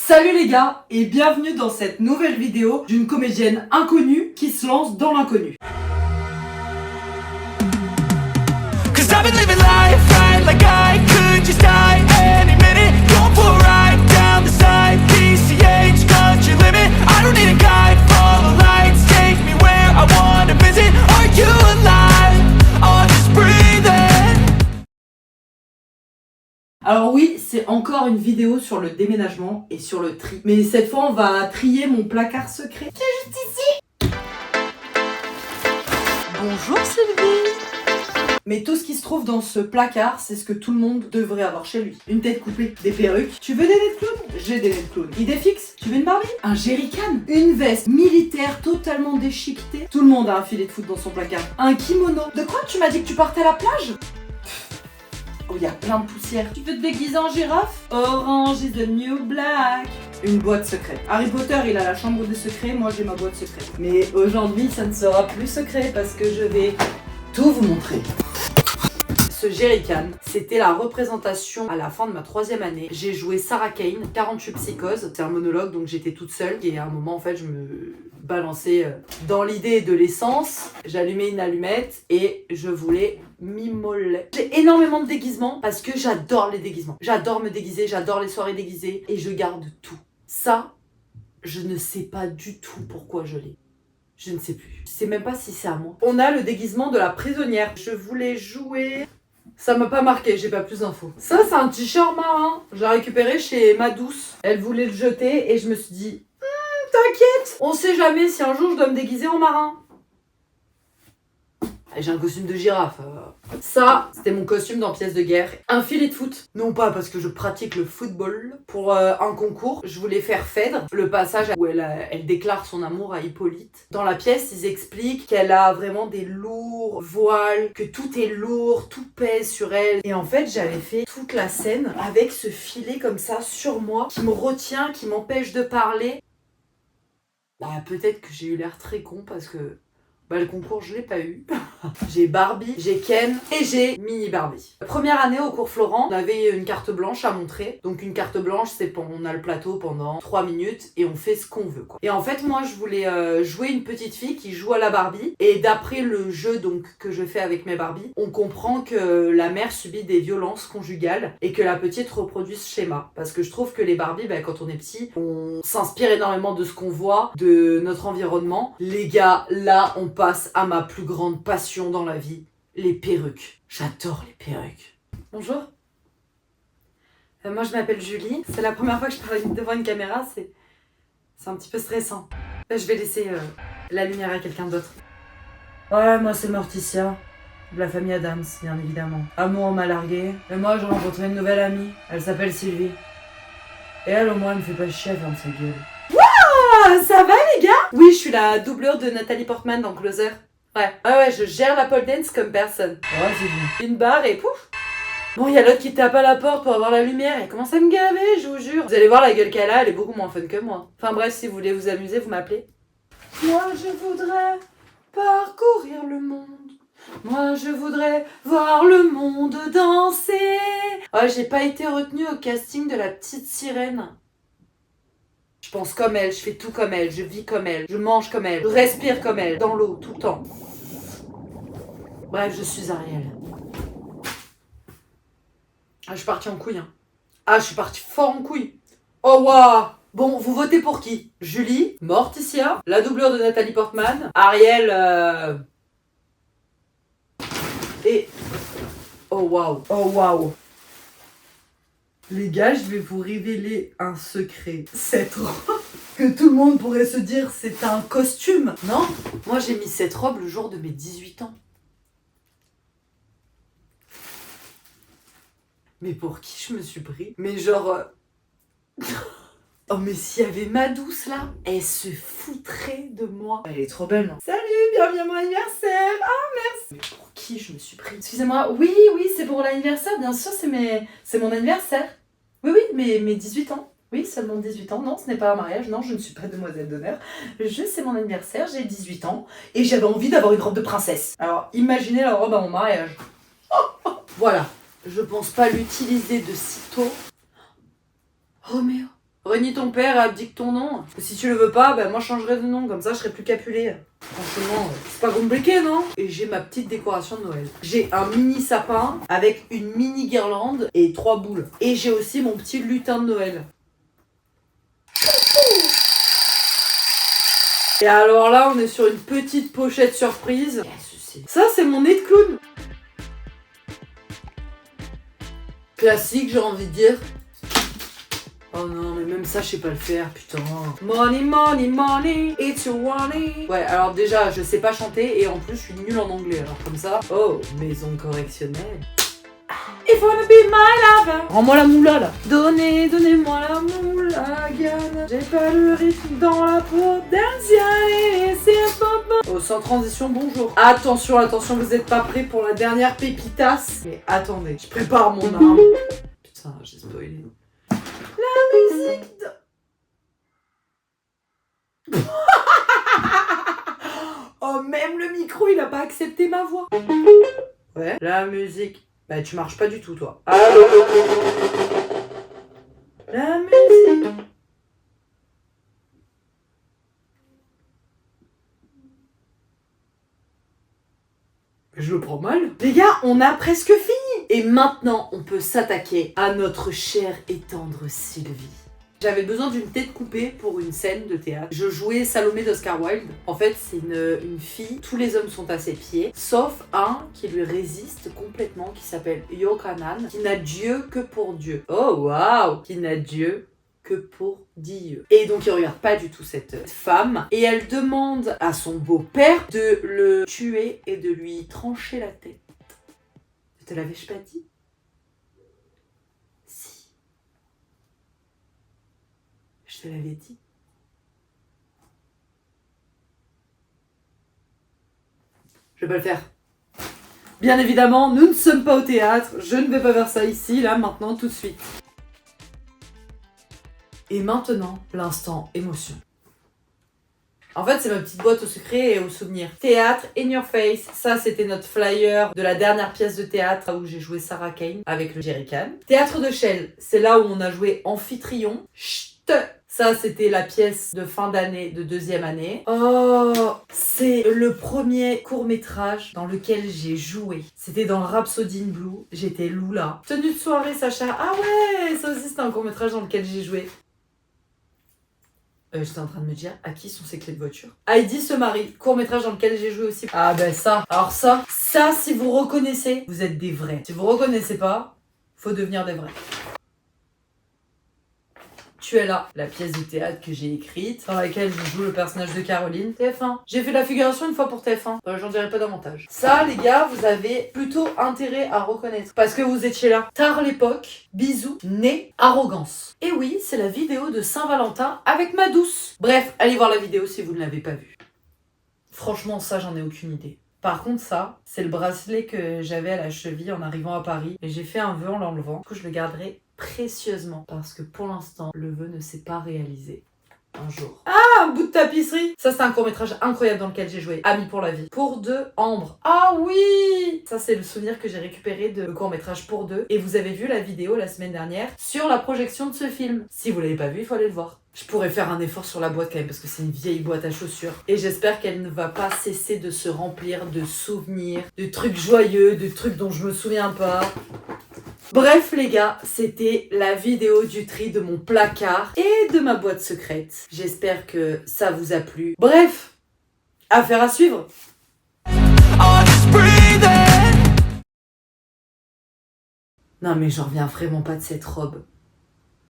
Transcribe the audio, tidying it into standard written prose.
Salut les gars et bienvenue dans cette nouvelle vidéo d'une comédienne inconnue qui se lance dans l'inconnu. Alors oui, c'est encore une vidéo sur le déménagement et sur le tri. Mais cette fois, on va trier mon placard secret qui est juste ici. Bonjour Sylvie. Mais tout ce qui se trouve dans ce placard, c'est ce que tout le monde devrait avoir chez lui. Une tête coupée, des perruques. Tu veux des nez de clown? J'ai des nez de clown. Idée fixe? Tu veux une Barbie? Un jerrycan? Une veste militaire totalement déchiquetée. Tout le monde a un filet de foot dans son placard. Un kimono. De quoi tu m'as dit que tu partais à la plage? Oh, il y a plein de poussière. Tu veux te déguiser en girafe? Orange is the new black. Une boîte secrète. Harry Potter, il a la chambre des secrets, moi j'ai ma boîte secrète. Mais aujourd'hui, ça ne sera plus secret parce que je vais tout vous montrer. Ce jerrycan, c'était la représentation à la fin de ma 3e année. J'ai joué Sarah Kane, 48 psychoses. C'est un monologue, donc j'étais toute seule. Et à un moment, en fait, je me balançais dans l'idée de l'essence. J'allumais une allumette et je voulais m'immoler. J'ai énormément de déguisements parce que j'adore les déguisements. J'adore me déguiser, j'adore les soirées déguisées et je garde tout. Ça, je ne sais pas du tout pourquoi je l'ai. Je ne sais plus. Je sais même pas si c'est à moi. On a le déguisement de la prisonnière. Je voulais jouer... Ça m'a pas marqué, j'ai pas plus d'infos. Ça, c'est un t-shirt marin. Je l'ai récupéré chez ma douce. Elle voulait le jeter et je me suis dit... T'inquiète, on sait jamais si un jour je dois me déguiser en marin. Et j'ai un costume de girafe. Ça, c'était mon costume dans Pièce de guerre. Un filet de foot. Non pas parce que je pratique le football. Pour un concours, je voulais faire Phèdre. Le passage où elle déclare son amour à Hippolyte. Dans la pièce, ils expliquent qu'elle a vraiment des lourds voiles, que tout est lourd, tout pèse sur elle. Et en fait, j'avais fait toute la scène avec ce filet comme ça sur moi, qui me retient, qui m'empêche de parler. Bah peut-être que j'ai eu l'air très con parce que... le concours, je l'ai pas eu. J'ai Barbie, j'ai Ken et j'ai Mini Barbie. Première année au cours Florent, on avait une carte blanche à montrer. Donc une carte blanche, c'est on a le plateau pendant 3 minutes et on fait ce qu'on veut, quoi. Et en fait, moi, je voulais jouer une petite fille qui joue à la Barbie. Et d'après le jeu donc que je fais avec mes Barbies, on comprend que la mère subit des violences conjugales et que la petite reproduit ce schéma. Parce que je trouve que les Barbies, quand on est petit, on s'inspire énormément de ce qu'on voit, de notre environnement. Les gars, là, on passe à ma plus grande passion dans la vie, les perruques. J'adore les perruques. Bonjour. Moi je m'appelle Julie. C'est la première fois que je parle devant une caméra, c'est un petit peu stressant. Là, je vais laisser la lumière à quelqu'un d'autre. Ouais, moi c'est Morticia, de la famille Adams, bien évidemment. Amour m'a largué. Et moi j'ai rencontré une nouvelle amie, elle s'appelle Sylvie. Et elle au moins elle me fait pas chier à fermer sa gueule. Wouah, ça va les gars? Oui, je suis la doublure de Nathalie Portman dans Closer. Ouais, je gère la pole dance comme personne. Ouais, c'est bien. Une barre et pouf. Bon, il y a l'autre qui tape à la porte pour avoir la lumière. Elle commence à me gaver, je vous jure. Vous allez voir la gueule qu'elle a, elle est beaucoup moins fun que moi. Enfin bref, si vous voulez vous amuser, vous m'appelez. Moi, je voudrais parcourir le monde. Moi, je voudrais voir le monde danser. Ouais, j'ai pas été retenue au casting de la petite sirène. Je pense comme elle, je fais tout comme elle, je vis comme elle, je mange comme elle, je respire comme elle, dans l'eau, tout le temps. Bref, je suis Ariel. Ah, je suis partie en couille. Hein. Ah, je suis partie fort en couille. Oh, waouh. Bon, vous votez pour qui? Julie, Morticia, la doublure de Nathalie Portman, Ariel, et... Oh, waouh. Oh, waouh. Les gars, je vais vous révéler un secret. Cette robe que tout le monde pourrait se dire c'est un costume. Non, moi j'ai mis cette robe le jour de mes 18 ans. Mais pour qui je me suis pris? Mais genre... Oh mais s'il y avait ma douce là, elle se foutrait de moi. Elle est trop belle, non? Salut, bienvenue à mon anniversaire. Ah merci. Mais pour qui je me suis pris? Excusez-moi, oui, c'est pour l'anniversaire, bien sûr, c'est mon anniversaire. Oui, mes 18 ans. Oui, seulement 18 ans. Non, ce n'est pas un mariage. Non, je ne suis pas demoiselle d'honneur. C'est mon anniversaire, j'ai 18 ans. Et j'avais envie d'avoir une robe de princesse. Alors, imaginez la robe à mon mariage. Voilà. Je pense pas l'utiliser de sitôt. Roméo. Renie ton père et abdique ton nom. Si tu le veux pas, bah moi je changerai de nom, comme ça je serai plus Capulet. Franchement, c'est pas compliqué, non? Et j'ai ma petite décoration de Noël. J'ai un mini sapin avec une mini guirlande et 3 boules. Et j'ai aussi mon petit lutin de Noël. Et alors là, on est sur une petite pochette surprise. Ça, c'est mon nez de clown. Classique, j'ai envie de dire. Oh non, mais même ça, je sais pas le faire, putain. Money, money, money, it's your money. Ouais, alors déjà, je sais pas chanter et en plus, je suis nulle en anglais. Alors comme ça, oh, maison correctionnelle. If you wanna be my lover. Rends-moi la moula là. Donnez-moi la moula, gana. J'ai pas le rythme dans la peau. Dance, c'est papa. Oh, sans transition, bonjour. Attention, vous êtes pas prêts pour la dernière pépitasse. Mais attendez, je prépare mon arme. Putain, j'ai spoilé. La musique de... Oh, même le micro, il a pas accepté ma voix. Ouais, la musique. Bah, tu marches pas du tout, toi. Allô? La musique. Je le prends mal. Les gars, on a presque fini. Et maintenant, on peut s'attaquer à notre chère et tendre Sylvie. J'avais besoin d'une tête coupée pour une scène de théâtre. Je jouais Salomé d'Oscar Wilde. En fait, c'est une fille, tous les hommes sont à ses pieds, sauf un qui lui résiste complètement, qui s'appelle Yochanan, qui n'a Dieu que pour Dieu. Oh waouh! Qui n'a Dieu que pour Dieu. Et donc il regarde pas du tout cette femme et elle demande à son beau-père de le tuer et de lui trancher la tête. Je te l'avais-je pas dit? Si. Je te l'avais dit. Je vais pas le faire. Bien évidemment, nous ne sommes pas au théâtre. Je ne vais pas faire ça ici, là, maintenant, tout de suite. Et maintenant, l'instant émotion. En fait, c'est ma petite boîte aux secrets et aux souvenirs. Théâtre, In Your Face. Ça, c'était notre flyer de la dernière pièce de théâtre où j'ai joué Sarah Kane avec le Jerrycan. Théâtre de Chelles. C'est là où on a joué Amphitryon. Chut! Ça, c'était la pièce de fin d'année, de 2e année. Oh, c'est le premier court-métrage dans lequel j'ai joué. C'était dans Rhapsody in Blue. J'étais Lula. Tenue de soirée, Sacha. Ah ouais, ça aussi, c'était un court-métrage dans lequel j'ai joué. J'étais en train de me dire, à qui sont ces clés de voiture? Heidi se marie, court-métrage dans lequel j'ai joué aussi. Ah ben ça, alors ça, si vous reconnaissez, vous êtes des vrais. Si vous reconnaissez pas, faut devenir des vrais. Tu es là, la pièce de théâtre que j'ai écrite, dans laquelle je joue le personnage de Caroline. TF1. J'ai fait la figuration une fois pour TF1. J'en dirai pas davantage. Ça, les gars, vous avez plutôt intérêt à reconnaître. Parce que vous étiez là. Tard l'époque, bisous, nez, arrogance. Et oui, c'est la vidéo de Saint-Valentin avec ma douce. Bref, allez voir la vidéo si vous ne l'avez pas vue. Franchement, ça, j'en ai aucune idée. Par contre, ça, c'est le bracelet que j'avais à la cheville en arrivant à Paris. Et j'ai fait un vœu en l'enlevant. Du coup, je le garderai précieusement parce que pour l'instant, le vœu ne s'est pas réalisé. Un jour. Ah, un bout de tapisserie. Ça, c'est un court-métrage incroyable dans lequel j'ai joué. Amis pour la vie. Pour deux, Ambre. Ah oui! Ça, c'est le souvenir que j'ai récupéré de court-métrage Pour deux. Et vous avez vu la vidéo la semaine dernière sur la projection de ce film. Si vous l'avez pas vu, il faut aller le voir. Je pourrais faire un effort sur la boîte quand même parce que c'est une vieille boîte à chaussures. Et j'espère qu'elle ne va pas cesser de se remplir de souvenirs, de trucs joyeux, de trucs dont je me souviens pas. Bref les gars, c'était la vidéo du tri de mon placard et de ma boîte secrète. J'espère que ça vous a plu. Bref, affaire à suivre. Non mais j'en reviens vraiment pas de cette robe.